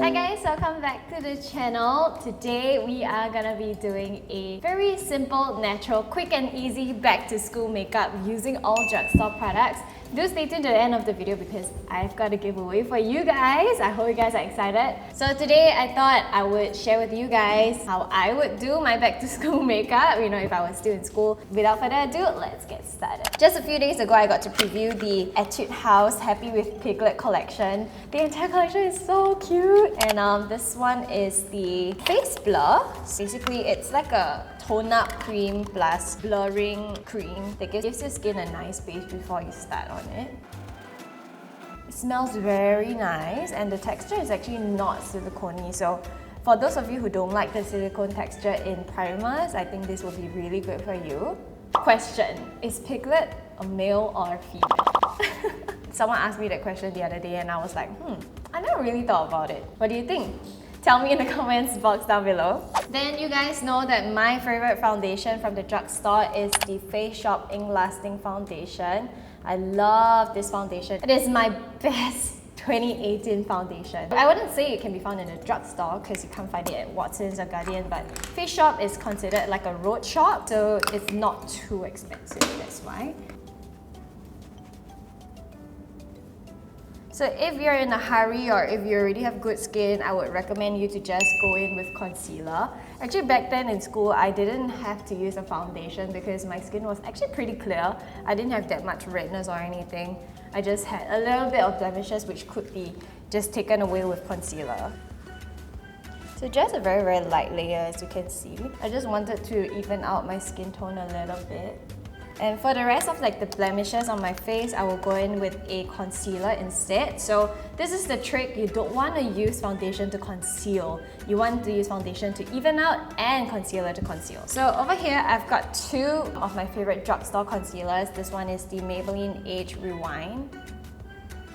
Hi guys, welcome back to the channel. Today we are gonna be doing a very simple, natural, quick and easy back to school makeup using all drugstore products. Do stay tuned to the end of the video because I've got a giveaway for you guys. I hope you guys are excited. So today I thought I would share with you guys how I would do my back to school makeup, you know, if I was still in school. Without further ado, let's get started. Just a few days ago, I got to preview the Etude House Happy with Piglet collection. The entire collection is so cute. And this one is the face blur. Basically, it's like a tone-up cream plus blurring cream that gives your skin a nice base before you start on it. It smells very nice and the texture is actually not silicone-y, so for those of you who don't like the silicone texture in primers, I think this will be really good for you. Question: is Piglet a male or a female? Someone asked me that question the other day and I was like, I never really thought about it. What do you think? Tell me in the comments box down below. Then you guys know that my favorite foundation from the drugstore is the Face Shop Ink Lasting Foundation. I love this foundation. It is my best 2018 foundation. I wouldn't say it can be found in a drugstore because you can't find it at Watson's or Guardian, but Face Shop is considered like a road shop, so it's not too expensive, that's why. So if you're in a hurry or if you already have good skin, I would recommend you to just go in with concealer. Actually, back then in school, I didn't have to use a foundation because my skin was actually pretty clear. I didn't have that much redness or anything. I just had a little bit of blemishes which could be just taken away with concealer. So just a very, very light layer, as you can see. I just wanted to even out my skin tone a little bit. And for the rest of like the blemishes on my face, I will go in with a concealer instead. So this is the trick, you don't want to use foundation to conceal. You want to use foundation to even out and concealer to conceal. So over here, I've got two of my favorite drugstore concealers. This one is the Maybelline Age Rewind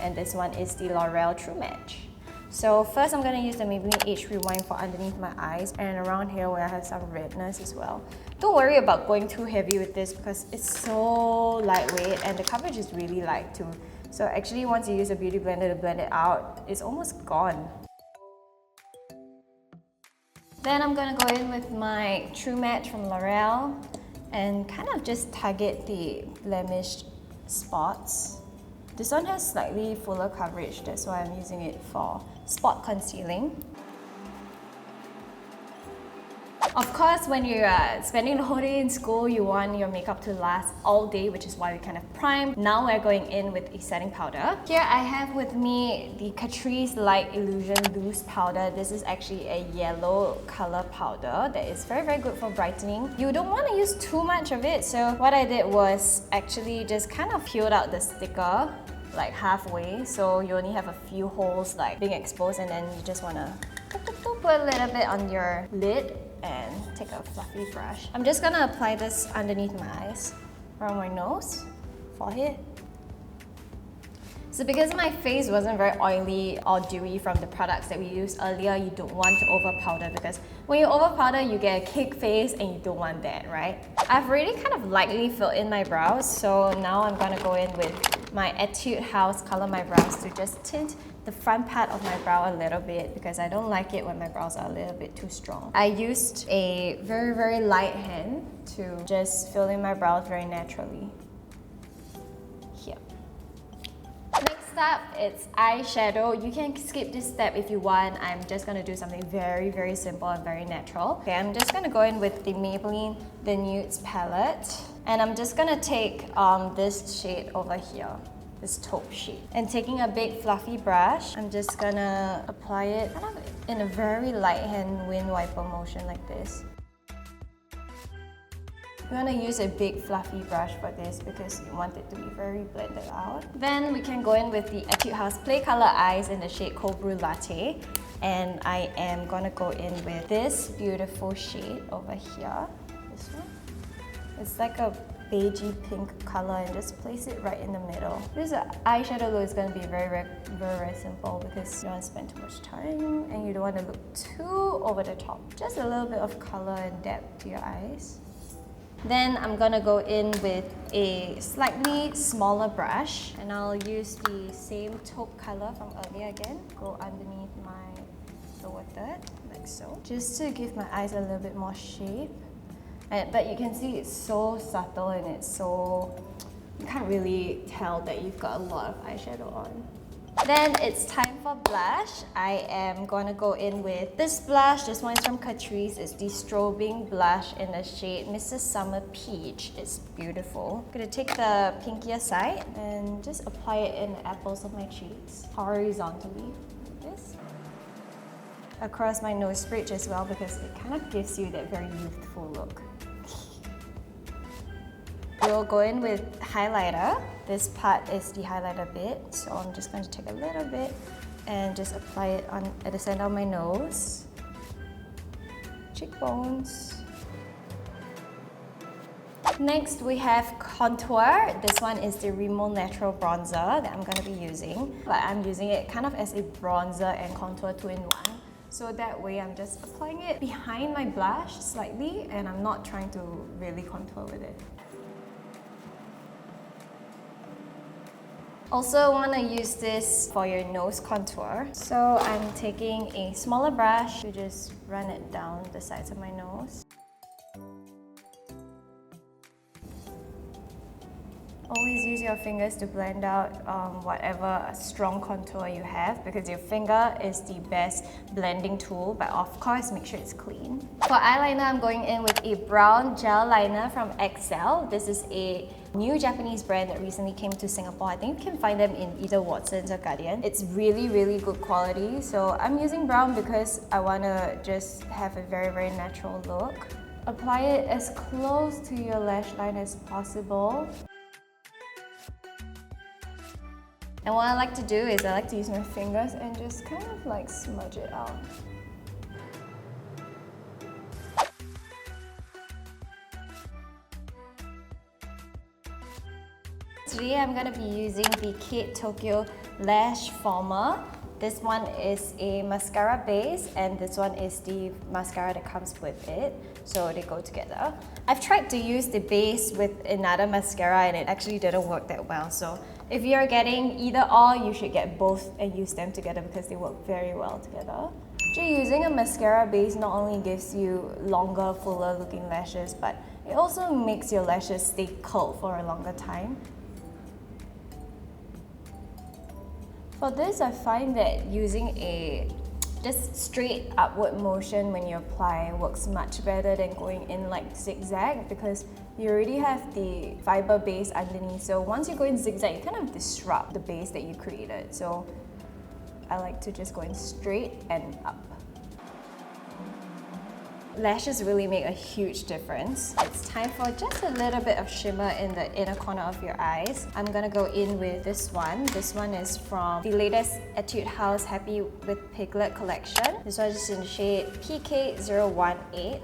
and this one is the L'Oreal True Match. So first I'm going to use the Maybelline Age Rewind for underneath my eyes and around here where I have some redness as well. Don't worry about going too heavy with this because it's so lightweight and the coverage is really light too. So actually once you use a beauty blender to blend it out, it's almost gone. Then I'm going to go in with my True Match from L'Oreal and kind of just target the blemished spots. This one has slightly fuller coverage, that's why I'm using it for spot concealing. Of course, when you're spending the whole day in school, you want your makeup to last all day, which is why we kind of prime. Now we're going in with a setting powder. Here I have with me the Catrice Light Illusion Loose Powder. This is actually a yellow color powder that is very, very good for brightening. You don't want to use too much of it, so what I did was actually just kind of peeled out the sticker like halfway, so you only have a few holes like being exposed, and then you just want to put a little bit on your lid and take a fluffy brush. I'm just gonna apply this underneath my eyes, around my nose, forehead. So because my face wasn't very oily or dewy from the products that we used earlier, you don't want to over powder because when you over powder, you get a cake face and you don't want that, right? I've already kind of lightly filled in my brows, so now I'm gonna go in with my Etude House Color My Brows to just tint the front part of my brow a little bit because I don't like it when my brows are a little bit too strong. I used a very, very light hand to just fill in my brows very naturally. Here. Next up, it's eyeshadow. You can skip this step if you want. I'm just gonna do something very, very simple and very natural. Okay, I'm just gonna go in with the Maybelline The Nudes palette. And I'm just gonna take this shade over here, this taupe shade. And taking a big fluffy brush, I'm just gonna apply it kind of in a very light hand wind wiper motion like this. You want to use a big fluffy brush for this because you want it to be very blended out. Then we can go in with the Etude House Play Color Eyes in the shade Cold Brew Latte. And I am gonna go in with this beautiful shade over here, this one. It's like a beigey pink color and just place it right in the middle. This eyeshadow look is going to be very, very simple because you don't want to spend too much time and you don't want to look too over the top. Just a little bit of color and depth to your eyes. Then I'm gonna go in with a slightly smaller brush and I'll use the same taupe color from earlier again. Go underneath my lower third, like so. Just to give my eyes a little bit more shape. But you can see it's so subtle and it's so... You can't really tell that you've got a lot of eyeshadow on. Then it's time for blush. I am gonna go in with this blush. This one is from Catrice. It's the strobing blush in the shade Mrs. Summer Peach. It's beautiful. I'm gonna take the pinkier side and just apply it in the apples of my cheeks, horizontally, like this. Across my nose bridge as well, because it kind of gives you that very youthful look. We'll go in with highlighter. This part is the highlighter bit, so I'm just going to take a little bit and just apply it on at the center of my nose, cheekbones. Next we have contour. This one is the Rimmel Natural Bronzer that I'm going to be using, but I'm using it kind of as a bronzer and contour 2-in-1. So that way I'm just applying it behind my blush slightly, and I'm not trying to really contour with it. Also want to use this for your nose contour. So I'm taking a smaller brush to just run it down the sides of my nose. Always use your fingers to blend out whatever strong contour you have, because your finger is the best blending tool, but of course make sure it's clean. For eyeliner, I'm going in with a brown gel liner from Excel. This is a new Japanese brand that recently came to Singapore. I think you can find them in either Watsons or Guardian. It's really, really good quality. So I'm using brown because I want to just have a very, very natural look. Apply it as close to your lash line as possible. And what I like to do is I like to use my fingers and just kind of like smudge it out. Today I'm going to be using the Kate Tokyo Lash Former. This one is a mascara base, and this one is the mascara that comes with it, so they go together. I've tried to use the base with another mascara and it actually didn't work that well, so if you're getting either or, you should get both and use them together because they work very well together. Actually, using a mascara base not only gives you longer, fuller looking lashes, but it also makes your lashes stay curled for a longer time. For this, I find that using a just straight upward motion when you apply works much better than going in like zigzag, because you already have the fiber base underneath. So once you go in zigzag, you kind of disrupt the base that you created. So I like to just go in straight and up. Lashes really make a huge difference. It's time for just a little bit of shimmer in the inner corner of your eyes. I'm gonna go in with this one. This one is from the latest Etude House Happy with Piglet collection. This one is in the shade PK018.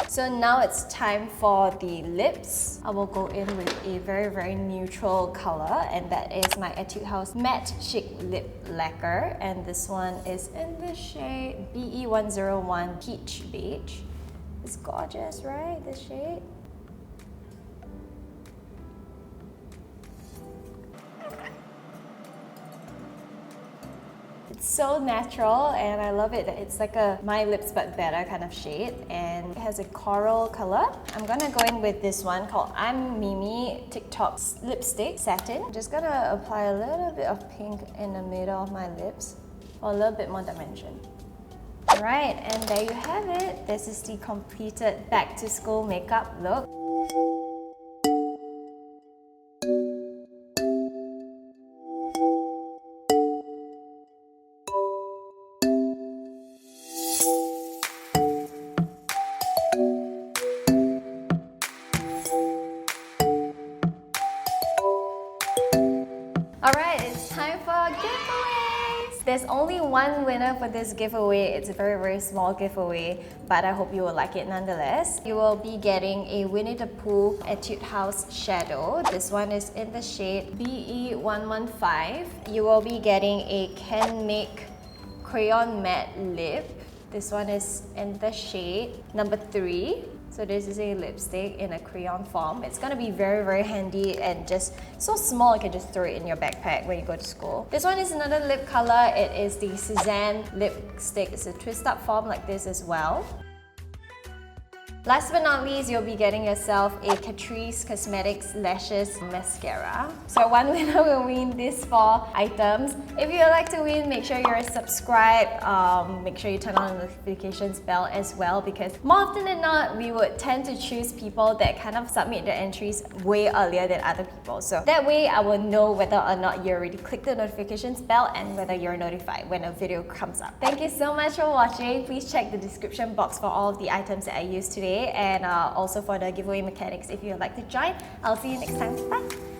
So now it's time for the lips. I will go in with a very, very neutral color, and that is my Etude House Matte Chic Lip Lacquer. And this one is in the shade BE101 Peach Beige. It's gorgeous, right? This shade. It's so natural, and I love it that it's like a My Lips But Better kind of shade, and it has a coral color. I'm gonna go in with this one called I'm Mimi TikTok Lipstick Satin. I'm just gonna apply a little bit of pink in the middle of my lips for a little bit more dimension. Alright, and there you have it. This is the completed back to school makeup look. Alright, it's time for giveaways! There's only one winner for this giveaway. It's a very, very small giveaway, but I hope you will like it nonetheless. You will be getting a Winnie the Pooh Etude House shadow. This one is in the shade BE115. You will be getting a Can Make Crayon Matte Lip. This one is in the shade number 3. So this is a lipstick in a crayon form. It's gonna be very, very handy and just so small you can just throw it in your backpack when you go to school. This one is another lip color. It is the Suzanne lipstick. It's a twist up form like this as well. Last but not least, you'll be getting yourself a Catrice Cosmetics Lashes Mascara. So one winner will win these 4 items. If you would like to win, make sure you're subscribed. Make sure you turn on the notifications bell as well, because more often than not, we would tend to choose people that kind of submit their entries way earlier than other people. So that way, I will know whether or not you already clicked the notifications bell and whether you're notified when a video comes up. Thank you so much for watching. Please check the description box for all of the items that I used today, and also for the giveaway mechanics if you would like to join. I'll see you next time. Bye!